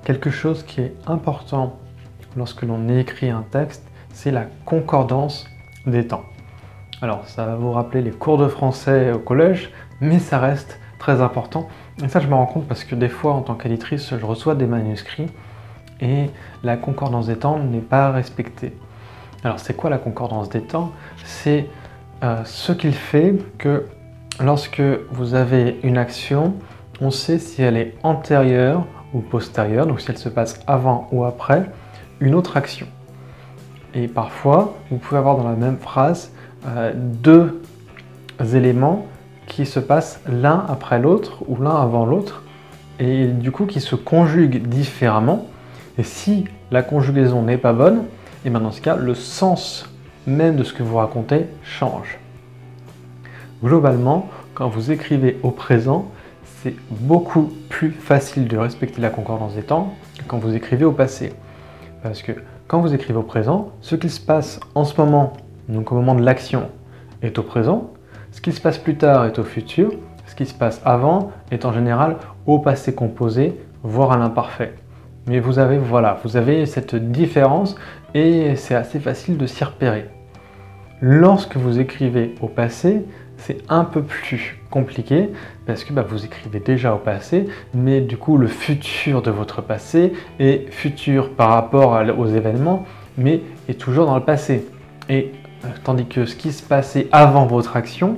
Quelque chose qui est important lorsque l'on écrit un texte, c'est la concordance des temps. Alors, ça va vous rappeler les cours de français au collège, mais ça reste très important. Et ça, je me rends compte parce que des fois, en tant qu'éditrice, je reçois des manuscrits et la concordance des temps n'est pas respectée. Alors, c'est quoi la concordance des temps? C'est ce qu'il fait que lorsque vous avez une action, on sait si elle est antérieure ou postérieure, donc si elle se passe avant ou après une autre action. Et parfois, vous pouvez avoir dans la même phrase deux éléments qui se passent l'un après l'autre ou l'un avant l'autre, et du coup qui se conjuguent différemment. Et si la conjugaison n'est pas bonne, et bien dans ce cas, le sens même de ce que vous racontez change. Globalement, quand vous écrivez au présent, c'est beaucoup plus facile de respecter la concordance des temps que quand vous écrivez au passé. Parce que quand vous écrivez au présent, ce qui se passe en ce moment, donc au moment de l'action, est au présent. Ce qui se passe plus tard est au futur. Ce qui se passe avant est en général au passé composé, voire à l'imparfait. Mais vous avez cette différence et c'est assez facile de s'y repérer. Lorsque vous écrivez au passé, c'est un peu plus compliqué parce que vous écrivez déjà au passé, mais du coup le futur de votre passé est futur par rapport aux événements, mais est toujours dans le passé. Et tandis que ce qui se passait avant votre action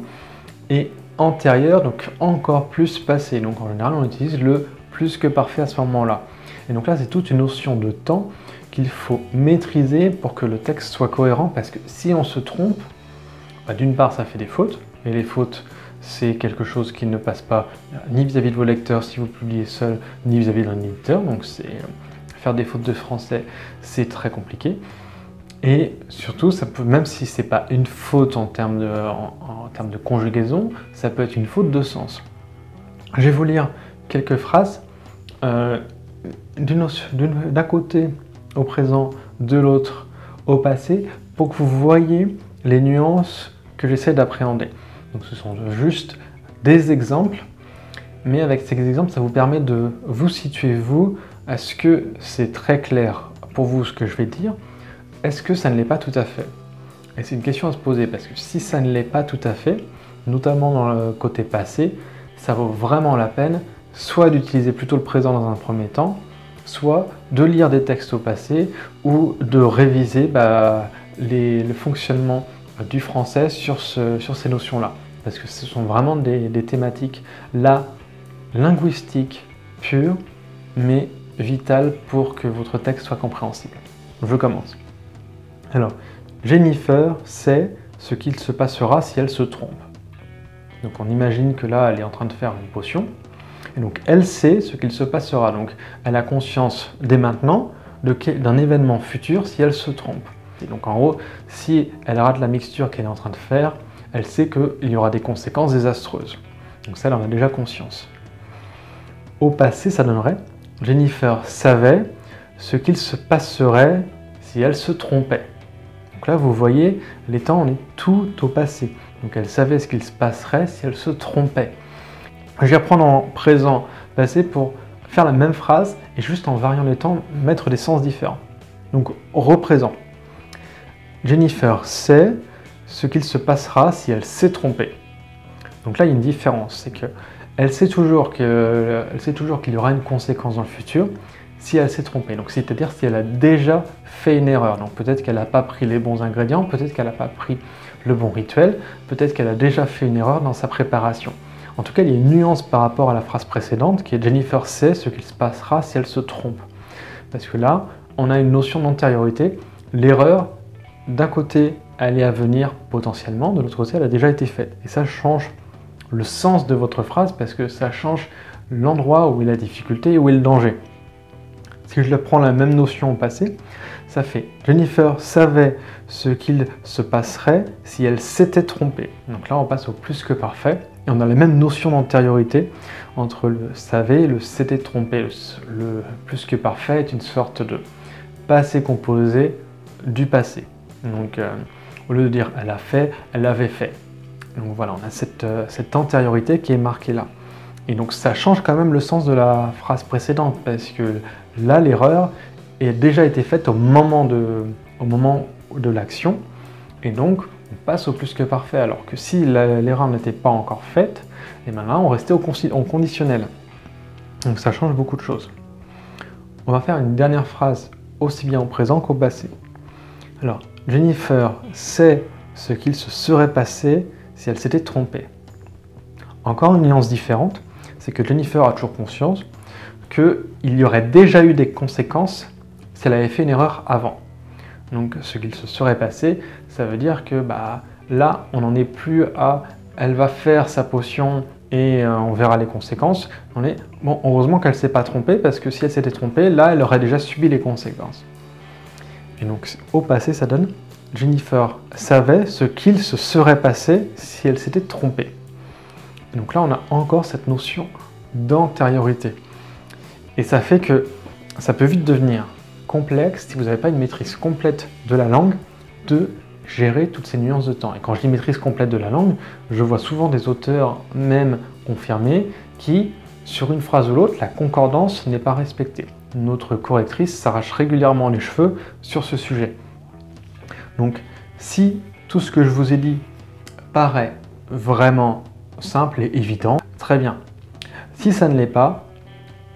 est antérieur, donc encore plus passé. Donc en général, on utilise le plus que parfait à ce moment-là. Et donc là, c'est toute une notion de temps qu'il faut maîtriser pour que le texte soit cohérent, parce que si on se trompe, d'une part, ça fait des fautes, et les fautes, c'est quelque chose qui ne passe pas ni vis-à-vis de vos lecteurs si vous publiez seul, ni vis-à-vis d'un éditeur. Donc faire des fautes de français, c'est très compliqué. Et surtout, ça peut, même si ce n'est pas une faute en termes de conjugaison, ça peut être une faute de sens. Je vais vous lire quelques phrases, d'un côté au présent, de l'autre au passé, pour que vous voyez les nuances que j'essaie d'appréhender. Donc ce sont juste des exemples, mais avec ces exemples, ça vous permet de vous situer, vous, est-ce que c'est très clair pour vous ce que je vais dire? Est-ce que ça ne l'est pas tout à fait? Et c'est une question à se poser, parce que si ça ne l'est pas tout à fait, notamment dans le côté passé, ça vaut vraiment la peine soit d'utiliser plutôt le présent dans un premier temps, soit de lire des textes au passé ou de réviser le fonctionnement du français sur ces notions-là. Parce que ce sont vraiment des thématiques là, linguistiques pures, mais vitales pour que votre texte soit compréhensible. Je commence. Alors, Jennifer sait ce qu'il se passera si elle se trompe. Donc on imagine que là, elle est en train de faire une potion. Et donc elle sait ce qu'il se passera. Donc elle a conscience dès maintenant d'un événement futur si elle se trompe. Et donc en gros, si elle rate la mixture qu'elle est en train de faire, elle sait qu'il y aura des conséquences désastreuses. Donc ça, elle en a déjà conscience. Au passé, ça donnerait Jennifer savait ce qu'il se passerait si elle se trompait. Donc là, vous voyez, les temps, on est tout au passé. Donc elle savait ce qu'il se passerait si elle se trompait. Je vais reprendre en présent passé pour faire la même phrase et juste en variant les temps, mettre des sens différents. Donc représent. Jennifer sait ce qu'il se passera si elle s'est trompée. Donc là, il y a une différence, c'est qu'elle sait toujours qu'il y aura une conséquence dans le futur si elle s'est trompée. Donc c'est-à-dire si elle a déjà fait une erreur. Donc peut-être qu'elle n'a pas pris les bons ingrédients, peut-être qu'elle n'a pas pris le bon rituel, peut-être qu'elle a déjà fait une erreur dans sa préparation. En tout cas, il y a une nuance par rapport à la phrase précédente qui est Jennifer sait ce qu'il se passera si elle se trompe. Parce que là, on a une notion d'antériorité. L'erreur, d'un côté, elle est à venir potentiellement, de l'autre côté, elle a déjà été faite. Et ça change le sens de votre phrase parce que ça change l'endroit où est la difficulté et où est le danger. Si je prends la même notion au passé, ça fait Jennifer savait ce qu'il se passerait si elle s'était trompée. Donc là, on passe au plus que parfait et on a la même notion d'antériorité entre le savait et le s'était trompé. Le plus que parfait est une sorte de passé composé du passé. Donc au lieu de dire elle a fait, elle avait fait. Donc voilà, on a cette antériorité qui est marquée là. Et donc ça change quand même le sens de la phrase précédente, parce que là, l'erreur a déjà été faite au moment de l'action, et donc on passe au plus que parfait, alors que si l'erreur n'était pas encore faite, et bien là on restait au conditionnel. Donc ça change beaucoup de choses. On va faire une dernière phrase aussi bien au présent qu'au passé. Alors, Jennifer sait ce qu'il se serait passé si elle s'était trompée. Encore une nuance différente, c'est que Jennifer a toujours conscience qu'il y aurait déjà eu des conséquences si elle avait fait une erreur avant. Donc ce qu'il se serait passé, ça veut dire que là, on n'en est plus à « elle va faire sa potion et on verra les conséquences ». On est « bon, heureusement qu'elle ne s'est pas trompée, parce que si elle s'était trompée, là, elle aurait déjà subi les conséquences ». Et donc au passé, ça donne « Jennifer savait ce qu'il se serait passé si elle s'était trompée ». Donc là, on a encore cette notion d'antériorité. Et ça fait que ça peut vite devenir complexe, si vous n'avez pas une maîtrise complète de la langue, de gérer toutes ces nuances de temps. Et quand je dis maîtrise complète de la langue, je vois souvent des auteurs, même confirmés, qui, sur une phrase ou l'autre, la concordance n'est pas respectée. Notre correctrice s'arrache régulièrement les cheveux sur ce sujet. Donc, si tout ce que je vous ai dit paraît vraiment simple et évident, très bien. Si ça ne l'est pas,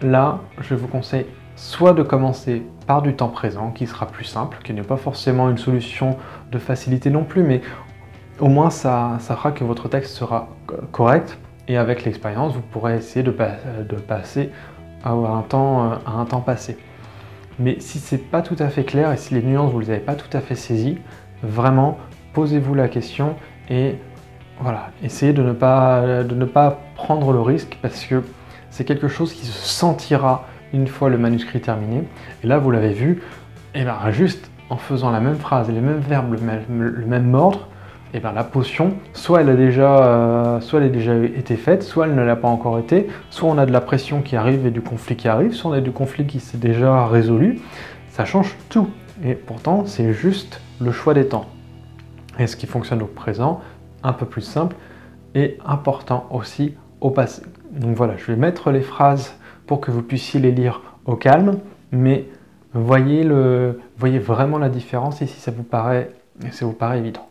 là, je vous conseille soit de commencer par du temps présent, qui sera plus simple, qui n'est pas forcément une solution de facilité non plus, mais au moins ça fera que votre texte sera correct, et avec l'expérience, vous pourrez essayer de passer à un temps passé. Mais si c'est pas tout à fait clair, et si les nuances, vous ne les avez pas tout à fait saisies, vraiment, posez-vous la question, et voilà, essayez de ne pas prendre le risque, parce que c'est quelque chose qui se sentira une fois le manuscrit terminé. Et là, vous l'avez vu, et juste en faisant la même phrase, les mêmes verbes, le même ordre, et la potion, soit elle a déjà été faite, soit elle ne l'a pas encore été, soit on a de la pression qui arrive et du conflit qui arrive, soit on a du conflit qui s'est déjà résolu. Ça change tout. Et pourtant, c'est juste le choix des temps. Et ce qui fonctionne au présent, un peu plus simple, et important aussi au passé. Donc voilà, je vais mettre les phrases pour que vous puissiez les lire au calme, mais voyez vraiment la différence, et si ça vous paraît évident.